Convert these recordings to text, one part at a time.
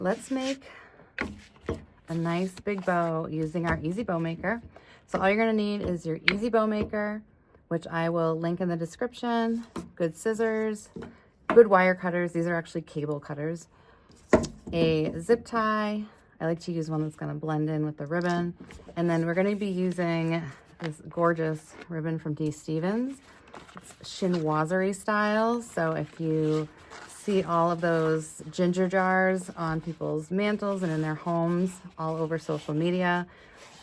let's make a nice big bow using our EZ Bowmaker. So all you're gonna need is your EZ Bowmaker, which I will link in the description, good scissors, good wire cutters. These are actually cable cutters. A zip tie. I like to use one that's gonna blend in with the ribbon. And then we're gonna be using this gorgeous ribbon from D. Stevens. It's chinoiserie style. So if you see all of those ginger jars on people's mantles and in their homes all over social media,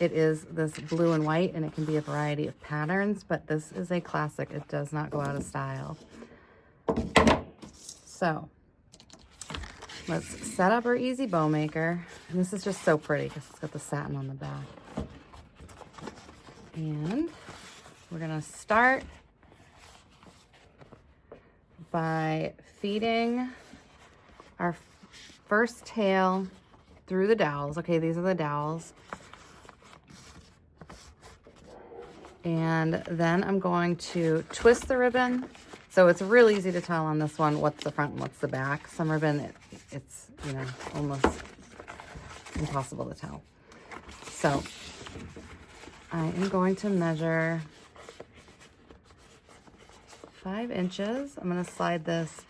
it is this blue and white, and it can be a variety of patterns, but this is a classic. It does not go out of style. So let's set up our EZ Bowmaker. And this is just so pretty because it's got the satin on the back. And we're gonna start by feeding our first tail through the dowels. Okay, these are the dowels. And then I'm going to twist the ribbon. So it's real easy to tell on this one what's the front and what's the back. Some ribbon, it's, you know, almost impossible to tell. So I am going to measure 5 inches. I'm going to slide this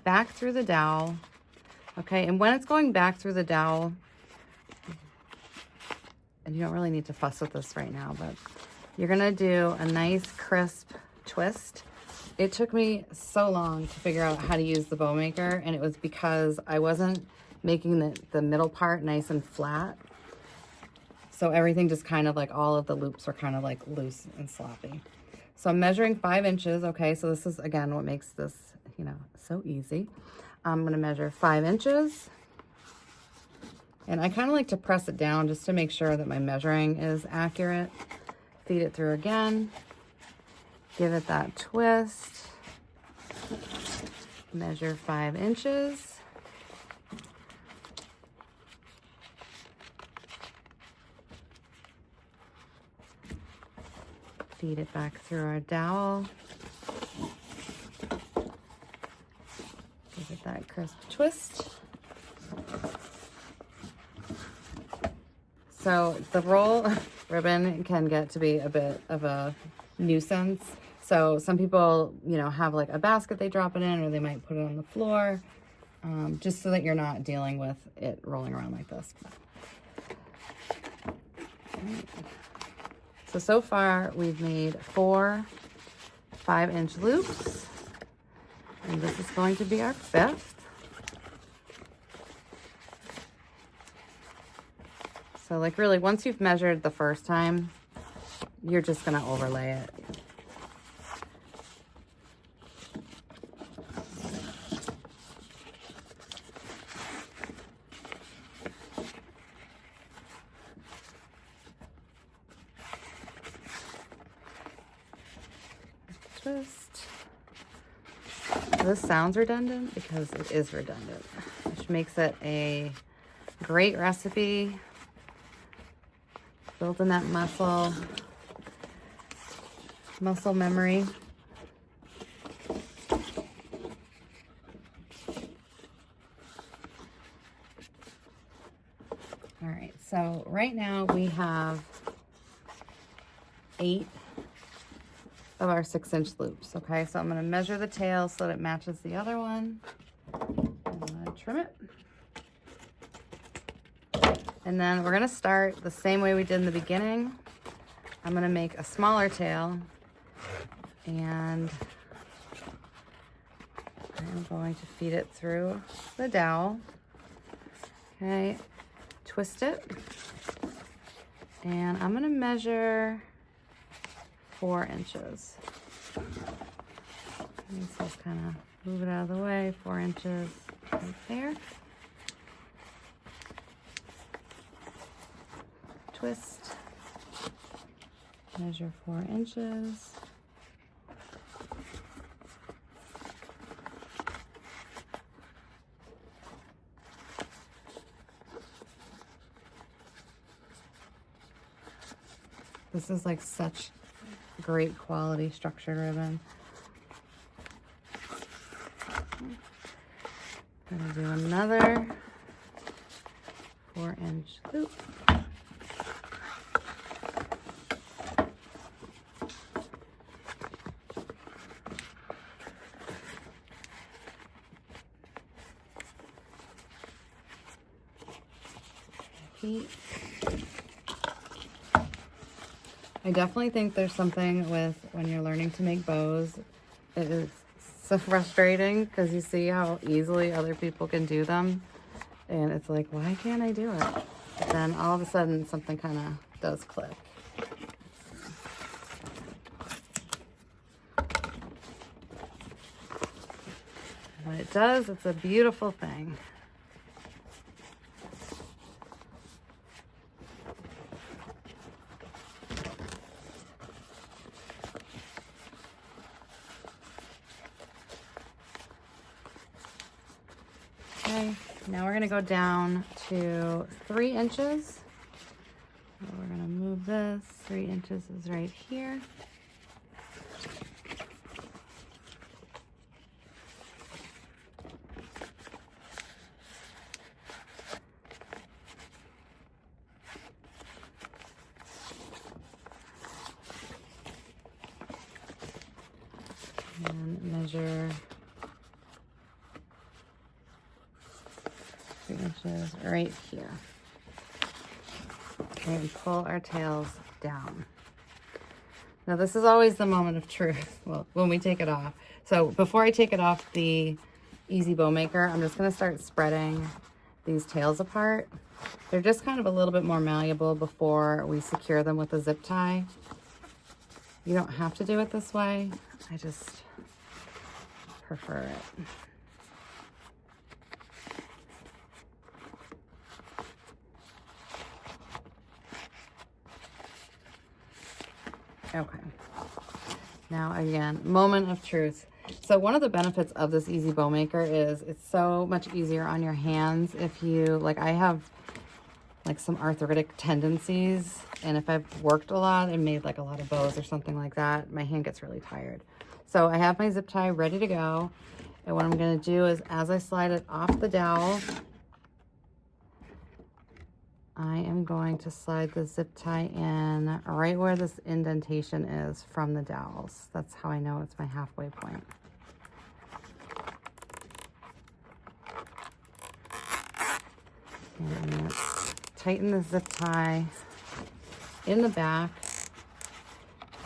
back through the dowel. Okay, and when it's going back through the dowel, and you don't really need to fuss with this right now, but you're going to do a nice crisp twist. It took me so long to figure out how to use the Bowmaker, and it was because I wasn't making the middle part nice and flat. So everything just kind of like, all of the loops were kind of like loose and sloppy. So I'm measuring 5 inches. Okay, so this is, again, what makes this, you know, so easy. I'm going to measure 5 inches. And I kind of like to press it down just to make sure that my measuring is accurate. Feed it through again. Give it that twist. Measure 5 inches. Feed it back through our dowel. Give it that crisp twist. So the roll ribbon can get to be a bit of a nuisance. So some people, you know, have like a basket they drop it in, or they might put it on the floor, just so that you're not dealing with it rolling around like this. So far we've made 4 5-inch loops, and this is going to be our 5th. So like really, once you've measured the first time, you're just gonna overlay it. Twist. This sounds redundant because it is redundant, which makes it a great recipe. Building that muscle memory. All right, so right now we have 8 of our 6-inch loops. Okay, so I'm going to measure the tail so that it matches the other one. I'm going to trim it. And then we're going to start the same way we did in the beginning. I'm going to make a smaller tail, and I'm going to feed it through the dowel. Okay, twist it, and I'm going to measure 4 inches. So just kind of move it out of the way. 4 inches right there. Twist, measure 4 inches. This is like such great quality structured ribbon. Gonna do another 4-inch loop. I definitely think there's something with when you're learning to make bows, it is so frustrating because you see how easily other people can do them. And it's like, why can't I do it? But then all of a sudden something kind of does click. When it does, it's a beautiful thing. Okay, now we're going to go down to 3 inches. So we're going to move this. 3 inches is right here. And measure 3 inches right here. Okay, and pull our tails down. Now this is always the moment of truth, well, when we take it off. So before I take it off the EZ Bowmaker, I'm just gonna start spreading these tails apart. They're just kind of a little bit more malleable before we secure them with a zip tie. You don't have to do it this way. I just prefer it. Okay. Now again, moment of truth. So one of the benefits of this EZ Bowmaker is it's so much easier on your hands if you, like I have like some arthritic tendencies, and if I've worked a lot and made like a lot of bows or something like that, my hand gets really tired. So I have my zip tie ready to go. And what I'm going to do is as I slide it off the dowel, I am going to slide the zip tie in right where this indentation is from the dowels. That's how I know it's my halfway point. And let's tighten the zip tie in the back,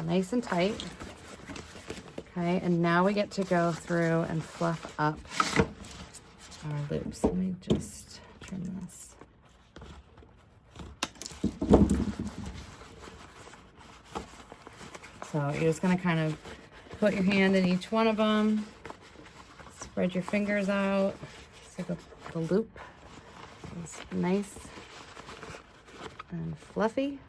nice and tight. Okay, and now we get to go through and fluff up our loops. Let me just trim this. So you're just going to kind of put your hand in each one of them, spread your fingers out so the loop is nice and fluffy.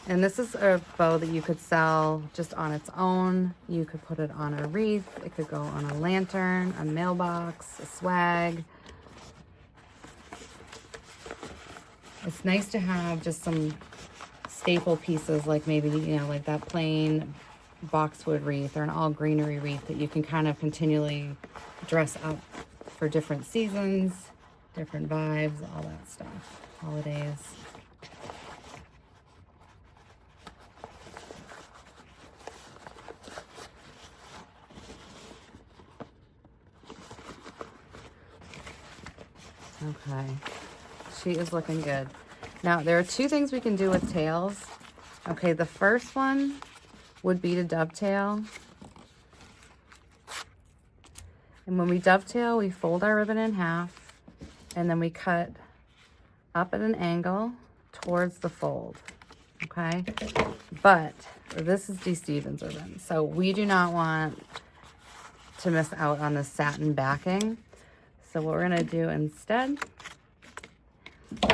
And this is a bow that you could sell just on its own. You could put it on a wreath. It could go on a lantern, a mailbox, a swag. It's nice to have just some staple pieces, like maybe, you know, like that plain boxwood wreath or an all greenery wreath that you can kind of continually dress up for different seasons, different vibes, all that stuff, holidays. Okay, she is looking good. Now, there are 2 things we can do with tails. Okay, the first one would be to dovetail. And when we dovetail, we fold our ribbon in half, and then we cut up at an angle towards the fold, okay? But this is D. Stevens ribbon, so we do not want to miss out on the satin backing. So what we're gonna do instead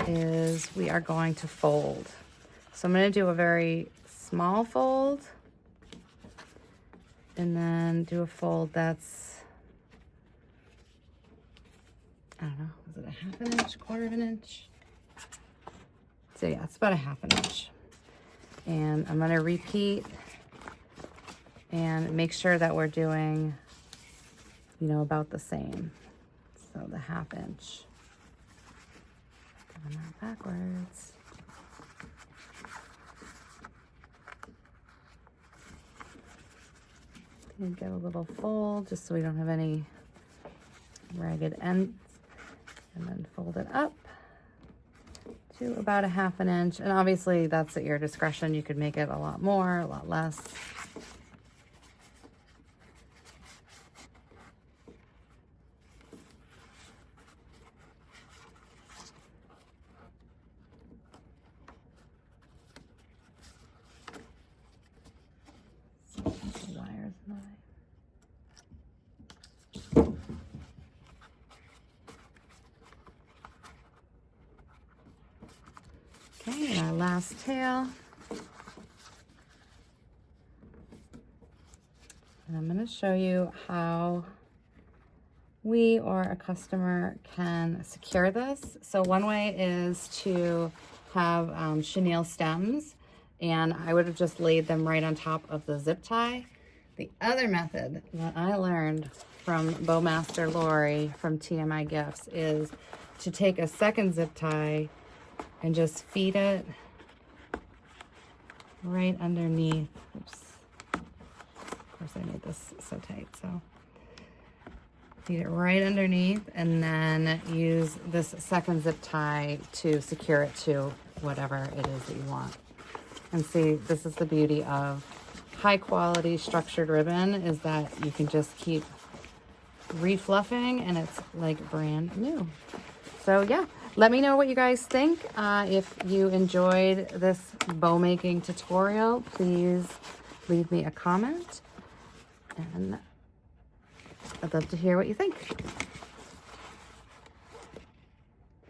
is we are going to fold. So I'm going to do a very small fold and then do a fold that's, I don't know, is it a half an inch, quarter of an inch? So yeah, it's about a half an inch. And I'm going to repeat and make sure that we're doing, you know, about the same. So the half inch. Doing that backwards. And get a little fold just so we don't have any ragged ends. And then fold it up to about a 1/2 inch. And obviously that's at your discretion. You could make it a lot more, a lot less. Wires knife. Okay, and our last tail. And I'm going to show you how we or a customer can secure this. So one way is to have chenille stems, and I would have just laid them right on top of the zip tie. The other method that I learned from Bowmaster Lori from TMI Gifts is to take a second zip tie and just feed it right underneath. Oops. Of course I made this so tight, so feed it right underneath and then use this second zip tie to secure it to whatever it is that you want. And see, this is the beauty of high quality structured ribbon, is that you can just keep refluffing and it's like brand new. So yeah, let me know what you guys think. If you enjoyed this bow making tutorial, please leave me a comment and I'd love to hear what you think.